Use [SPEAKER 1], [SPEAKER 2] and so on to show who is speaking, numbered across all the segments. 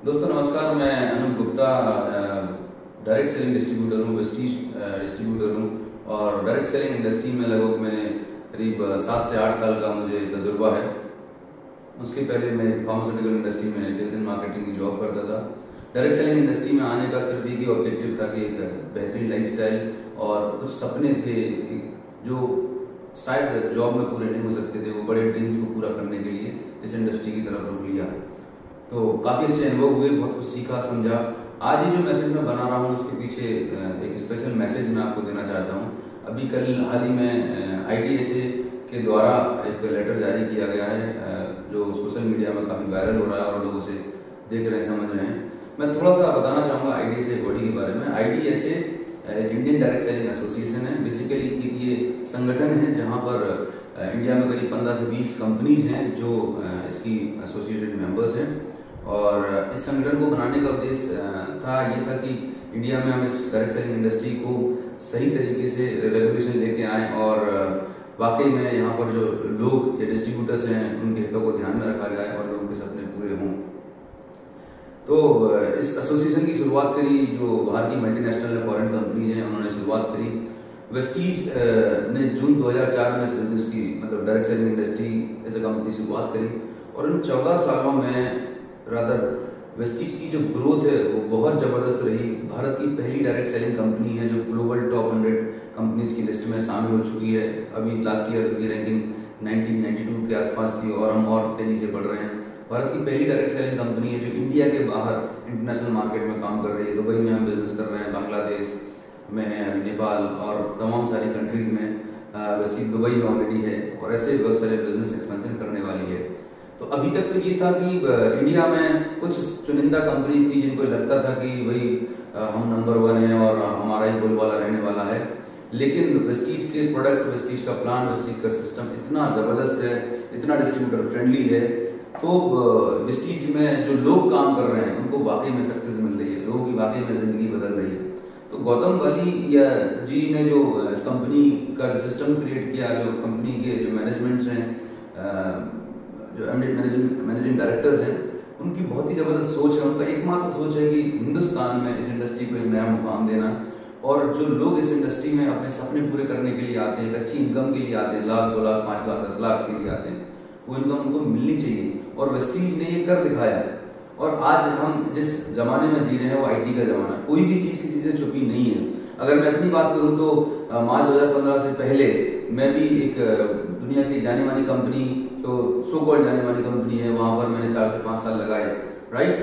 [SPEAKER 1] दोस्तों नमस्कार, मैं Anoop Gupta direct selling distributor हूँ, वेस्टीज डिस्ट्रीब्यूटर हूँ और डायरेक्ट सेलिंग इंडस्ट्री में लगभग मैंने करीब 7 से 8 साल का मुझे तजुर्बा है। उसके पहले मैं फार्मास्यूटिकल इंडस्ट्री में सेल्स एंड मार्केटिंग की जॉब करता था। डायरेक्ट सेलिंग इंडस्ट्री में आने का सिर्फ एक ही ऑब्जेक्टिव था कि एक बेहतरीन लाइफस्टाइल और कुछ सपने थे जो शायद जॉब में पूरे नहीं हो सकते थे, वो बड़े ड्रीम्स को पूरा करने के लिए इस इंडस्ट्री की तरफ रुख लिया। तो काफ़ी अच्छे अनुभव हुए, बहुत कुछ सीखा समझा। आज ये जो मैसेज मैं बना रहा हूँ उसके पीछे एक स्पेशल मैसेज मैं आपको देना चाहता हूँ। अभी कल हाल ही में IDSA के द्वारा एक लेटर जारी किया गया है जो सोशल मीडिया में काफ़ी वायरल हो रहा है और लोग उसे देख रहे हैं, समझ रहे हैं। मैं थोड़ा सा बताना चाहूँगा IDSA बॉडी के बारे में। IDSA एक इंडियन डायरेक्ट सेलिंग एसोसिएशन है। बेसिकली एक ये संगठन है जहाँ पर इंडिया में करीब 15 से 20 कंपनीज हैं जो इसकी एसोसिएटेड मेंबर्स हैं। और इस संगठन को बनाने का उद्देश्य ये था कि इंडिया में हम इस डायरेक्ट सेलिंग इंडस्ट्री को सही तरीके से रेगुलेशन लेके आएँ और वाकई में यहाँ पर जो लोग या डिस्ट्रीब्यूटर्स हैं उनके हितों को ध्यान में रखा जाए और लोगों के सपने पूरे हों। तो इस एसोसिएशन की शुरुआत करी जो बाहर की मल्टीनेशनल फॉरेन कंपनीज हैं, उन्होंने शुरुआत करी। वेस्टीज ने जून 2004 में इस बिजनेस की मतलब direct selling industry as a company शुरुआत करी और इन 14 सालों में रादर वेस्टीज की जो ग्रोथ है वो बहुत ज़बरदस्त रही। भारत की पहली डायरेक्ट सेलिंग कंपनी है जो ग्लोबल टॉप 100 कंपनीज की लिस्ट में शामिल हो चुकी है। अभी लास्ट ईयर की रैंकिंग 92 के आसपास थी और हम और तेजी से बढ़ रहे हैं। भारत की पहली डायरेक्ट सेलिंग कंपनी है जो इंडिया के बाहर इंटरनेशनल मार्केट में काम कर रही है। दुबई में हम बिजनेस कर रहे हैं, बांग्लादेश में है, नेपाल और तमाम सारी कंट्रीज में वेस्टीज दुबई में ऑलरेडी है और ऐसे बहुत सारे बिजनेस एक्सपेंशन करने वाली है। तो अभी तक तो ये था कि इंडिया में कुछ चुनिंदा कंपनीज थी जिनको लगता था कि भाई हम नंबर 1 हैं और हमारा ही बोलबाला रहने वाला है। लेकिन वेस्टीज के प्रोडक्ट, वेस्टीज का प्लान, वेस्टीज का सिस्टम इतना ज़बरदस्त है, इतना डिस्ट्रीब्यूटर फ्रेंडली है। तो वेस्टीज में जो लोग काम कर रहे हैं उनको वाकई में सक्सेस मिल रही है, लोगों की वाकई में जिंदगी बदल रही है। तो गौतम वाली या जी ने जो इस कंपनी का सिस्टम क्रिएट किया, जो कंपनी के जो मैनेजमेंट्स हैं, जो मैनेजिंग डायरेक्टर्स हैं, उनकी बहुत ही ज़बरदस्त सोच है। उनका एकमात्र सोच है कि हिंदुस्तान में इस इंडस्ट्री को एक नया मुकाम देना और जो लोग इस इंडस्ट्री में अपने सपने पूरे करने के लिए आते हैं, एक अच्छी इनकम के लिए आते हैं, लाख 2 लाख 5 लाख 10 लाख के लिए आते हैं, वो इनकम उनको मिलनी चाहिए और वेस्टीज ने ये कर दिखाया। और आज हम जिस जमाने में जी रहे हैं वो IT का जमाना है। कोई भी चीज़ किसी से छुपी नहीं है। अगर मैं अपनी बात करूँ तो मार्च 2015 से पहले मैं भी एक दुनिया की जानी मानी कंपनी, तो सो कॉल्ड जानी मानी कंपनी है, वहाँ पर मैंने 4 से 5 साल लगाए, राइट।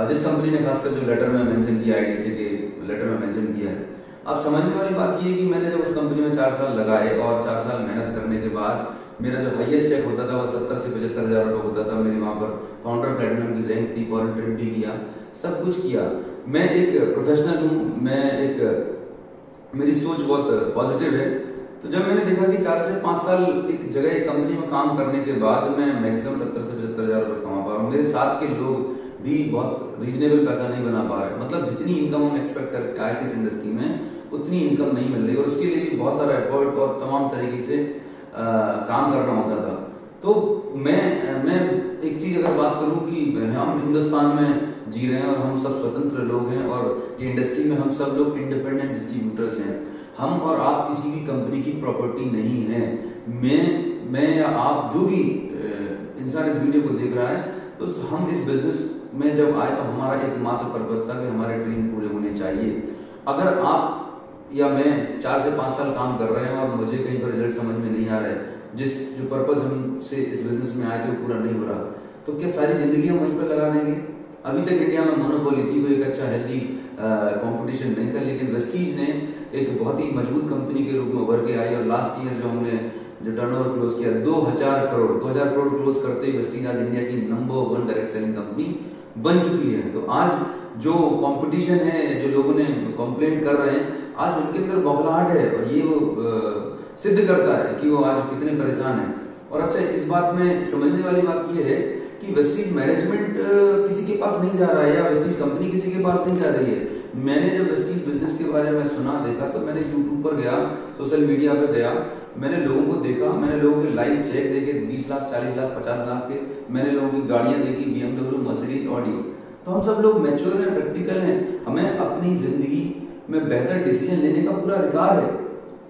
[SPEAKER 1] जिस कंपनी ने खासकर जो लेटर में मेंशन किया, IDSA के लेटर में मेंशन किया है। अब समझने वाली बात ये है कि मैंने जब उस कंपनी में 4 साल लगाए और 4 साल मेहनत करने के बाद मेरा जो हाईएस्ट चेक होता था वो 70 से 75 हज़ार रुपये होता था। मेरी वहाँ पर फाउंडर प्लेटिनम की रैंक थी, फॉरेन ट्रिप भी किया, सब कुछ किया। मैं एक प्रोफेशनल हूँ, मेरी सोच बहुत पॉजिटिव है। तो जब मैंने देखा कि 4 से 5 साल एक जगह एक कंपनी में काम करने के बाद मैं मैक्सिमम 70 से 75 हज़ार रुपये कमा पा रहा हूँ, मेरे साथ के लोग भी बहुत रीजनेबल पैसा नहीं बना पा रहे, मतलब जितनी इनकम हम एक्सपेक्ट करके आए थे इस इंडस्ट्री में उतनी इनकम नहीं मिल रही और उसके लिए भी बहुत सारा एफर्ट और तमाम तरीके से काम करना होता था। तो मैं एक चीज अगर बात करूं कि हम हिंदुस्तान में जी रहे हैं और हम सब स्वतंत्र लोग हैं और ये इंडस्ट्री में हम सब लोग इंडिपेंडेंट डिस्ट्रीब्यूटर्स हैं। हम और आप किसी भी कंपनी की प्रॉपर्टी नहीं है। मैं या आप जो भी इंसान इस वीडियो को देख रहा है, दोस्तों हम इस बिजनेस में जब आए तो हमारा एकमात्र पर्पस था कि हमारे ड्रीम पूरे होने चाहिए। अगर आप या मैं 4 से 5 साल काम कर रहे हैं और मुझे कहीं पर रिजल्ट समझ में नहीं आ रहा है, जो पर्पस हमसे इस बिजनेस में आए थे वो पूरा नहीं हो रहा, तो क्या सारी जिंदगी हम वहीं पर लगा देंगे? अभी तक इंडिया में मोनोपोली थी, कोई एक अच्छा हेल्दी कंपटीशन नहीं था, लेकिन वेस्टीज ने एक बहुत ही मजबूत कंपनी के रूप में उभर के आई और लास्ट ईयर जो हमने जो टर्नओवर क्लोज किया 2000 करोड़ क्लोज करते ही वेस्टीज आज इंडिया की नंबर 1 डायरेक्ट सेलिंग कंपनी बन चुकी है। तो आज जो कंपटीशन है, जो लोगों ने कंप्लेंट कर रहे हैं, आज उनके अंदर बौखलाहट है और ये वो सिद्ध करता है कि वो आज कितने परेशान हैं। और अच्छा, इस बात में समझने वाली बात ये है कि वेस्टीज मैनेजमेंट किसी के पास नहीं जा रहा है या वेस्टीज कंपनी किसी के पास नहीं जा रही है। मैंने जब वेस्टीज बिजनेस के बारे में सुना, देखा, तो मैंने यूट्यूब पर गया, सोशल मीडिया पर गया, मैंने लोगों को देखा, मैंने लोगों के लाइव चेक देखे 20 लाख 40 लाख 50 लाख के, मैंने लोगों की गाड़ियां देखी, BMW, मर्सिडीज, ऑडी। तो हम सब लोग मैच्योर हैं, प्रैक्टिकल हैं, हमें अपनी जिंदगी में बेहतर डिसीजन लेने का पूरा अधिकार है।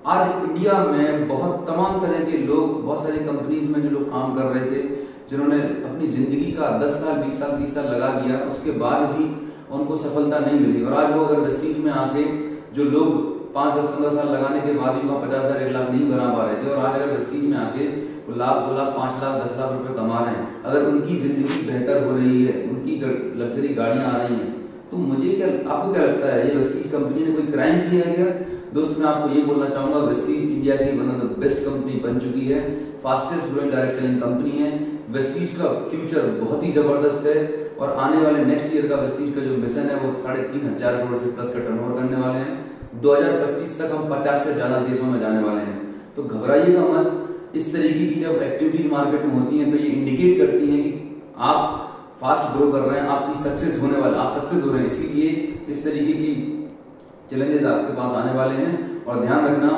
[SPEAKER 1] आज इंडिया में बहुत तमाम तरह के लोग, बहुत सारी कंपनीज में जो लोग काम कर रहे थे, जिन्होंने अपनी जिंदगी का 10 साल 20 साल 30 साल लगा दिया, उसके बाद भी उनको सफलता नहीं मिली। और आज वो अगर वेस्टीज में आके जो लोग 5 10 15 साल लगाने के बाद भी वहाँ 50,000 1 लाख नहीं बना पा रहे थे, और आज अगर वेस्टीज में आके वो लाख 2 लाख 5 लाख 10 लाख रुपए कमा रहे हैं, अगर उनकी जिंदगी बेहतर हो रही है, उनकी लग्जरी गाड़ियां आ रही हैं, तो मुझे क्या, आपको क्या लगता है ये वेस्टीज कंपनी ने कोई क्राइम किया है क्या? दोस्त मैं आपको ये बोलना चाहूंगा, वेस्टीज इंडिया की one of the best company बन चुकी है, fastest growing direct selling company है। वेस्टीज का फ्यूचर बहुत ही जबरदस्त है, और आने वाले नेक्स्ट ईयर का वेस्टीज का जो मिशन है वो 3,500 करोड़ से प्लस का टर्नओवर करने वाले हैं। 2025 तक हम 50 से ज्यादा देशों में जाने वाले हैं। तो घबराइएगा मत। इस तरीके की जब एक्टिविटीज मार्केट में होती हैं तो ये इंडिकेट करती हैं कि आप फास्ट ग्रो कर रहे हैं, आपकी सक्सेस होने वाला, आप सक्सेस हो रहे हैं। इसीलिए इस तरीके की चैलेंजेस आपके पास आने वाले हैं। और ध्यान रखना,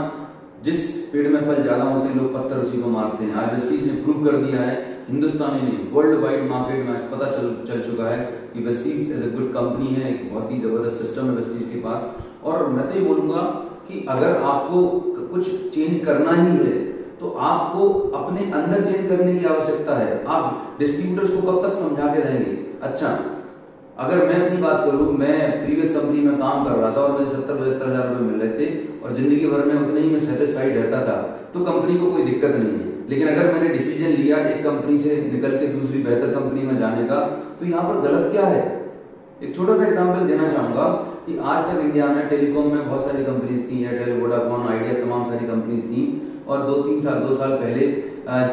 [SPEAKER 1] जिस पेड़ में फल ज्यादा होते हैं लोग पत्थर उसी को मारते हैं। आज वेस्टीज ने प्रूव कर दिया है, हिंदुस्तानी नहीं वर्ल्ड वाइड मार्केट में आज पता चल चुका है कि Vestige as a good company है, एक बहुत ही जबरदस्त सिस्टम है वेस्टीज के पास। और मैं तो ये बोलूंगा कि अगर आपको कुछ चेंज करना ही है तो आपको अपने अंदर चेंज करने की आवश्यकता है। आप डिस्ट्रीब्यूटर्स को कब तक समझा के रहेंगे? अच्छा, अगर मैं अपनी बात करूं, मैं प्रीवियस कंपनी में काम कर रहा था और मुझे 70-75 हजार रुपए मिल रहे थे और जिंदगी भर में उतने ही मैं सेटिस्फाइड रहता था, तो कंपनी को कोई दिक्कत नहीं है। लेकिन अगर मैंने डिसीजन लिया एक कंपनी से निकल के दूसरी बेहतर कंपनी में जाने का, तो यहाँ पर गलत क्या है? एक छोटा सा एग्जांपल देना चाहूंगा कि आज तक इंडिया में टेलीकॉम में बहुत सारी कंपनीज थी, एयरटेल, वोडाफोन, आइडिया, तमाम सारी कंपनीज थी। और 2 साल पहले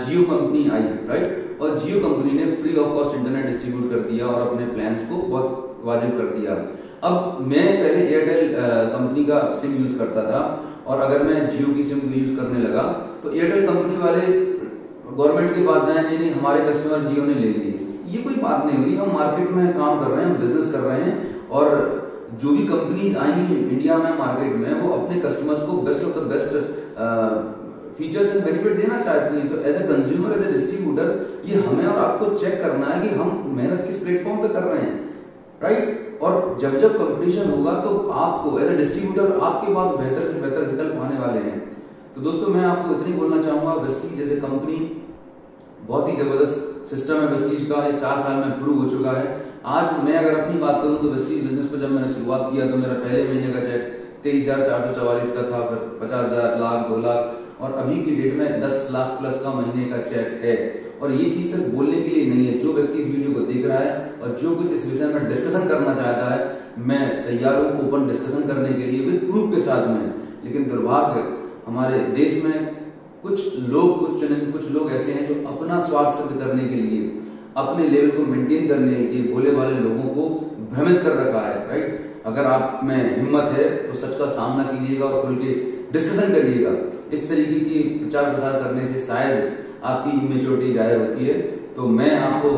[SPEAKER 1] जियो कंपनी आई, राइट? और जियो कंपनी ने free of cost internet distribute कर दिया और अपने प्लान्स को बहुत वाजिब कर दिया। अब मैं पहले एयरटेल कंपनी का सिम यूज करता था, और अगर मैं जियो की सिम यूज करने लगा तो एयरटेल कंपनी वाले गवर्नमेंट के पास जाए, नहीं हमारे कस्टमर जियो ने ले लिए। ये कोई बात नहीं हुई। हम मार्केट में काम कर रहे हैं, हम बिजनेस कर रहे हैं, और जो भी कंपनीज आएंगी इंडिया में मार्केट में, वो अपने कस्टमर्स को best of the best features and benefit देना चाहती हैं। तो as a consumer, as a distributor, ये हमें और आपको चेक करना है कि हम मेहनत किस प्लेटफॉर्म पे कर रहे हैं, राइट? और जब जब कंपटीशन होगा तो आपको एज ए डिस्ट्रीब्यूटर आपके पास बेहतर से बेहतर विकल्प आने वाले हैं। तो दोस्तों मैं आपको इतना ही बोलना चाहूंगा, वेस्टीज जैसे कंपनी बहुत ही जबरदस्त सिस्टम है वेस्टीज का, ये 4 साल में प्रूव हो चुका है। आज मैं अगर अपनी बात करूं तो वेस्टीज बिजनेस पर जब मैंने शुरुआत किया तो मेरा पहले महीने का चेक 23,444 का था, फिर 50,000, लाख, 2 लाख, और अभी की डेट में 10 लाख प्लस का महीने का चेक है। और ये चीज सिर्फ बोलने के लिए नहीं है। जो व्यक्ति इस वीडियो को देख रहा है और जो कुछ इस विषय में डिस्कशन करना चाहता है, मैं तैयार हूं ओपन डिस्कशन करने के लिए विद प्रूफ के साथ में। लेकिन दुर्भाग्य, हमारे देश में कुछ लोग ऐसे हैं जो अपना स्वार्थ सिद्ध करने के लिए, अपने लेवल को मेंटेन करने के लिए भोले भाले लोगों को भ्रमित कर रखा है, राइट? अगर आप में हिम्मत है तो सच का सामना कीजिएगा और खुल के डिस्कशन करिएगा। इस तरीके की प्रचार प्रसार करने से शायद आपकी इमेच्योरिटी जाहिर होती है। तो मैं आपको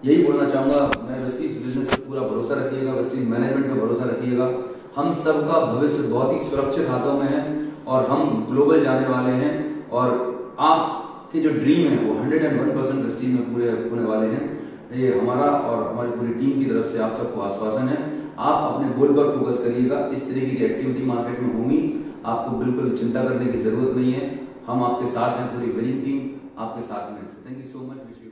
[SPEAKER 1] यही बोलना चाहूंगा, मैं वेस्टीज बिजनेस पर पूरा भरोसा रखिएगा, वेस्टीज मैनेजमेंट पर भरोसा रखिएगा। हम सबका भविष्य बहुत ही सुरक्षित हाथों में है और हम ग्लोबल जाने वाले हैं, और आपके जो ड्रीम है वो 101% वेस्टीज में पूरे होने वाले हैं। ये हमारा और हमारी पूरी टीम की तरफ से आप सबको आश्वासन है। आप अपने गोल पर फोकस करिएगा। इस तरीके की एक्टिविटी मार्केट में होंगी, आपको बिल्कुल चिंता करने की जरूरत नहीं है। हम आपके साथ हैं, पूरी विनिंग टीम आपके साथ में है। Thank you so much.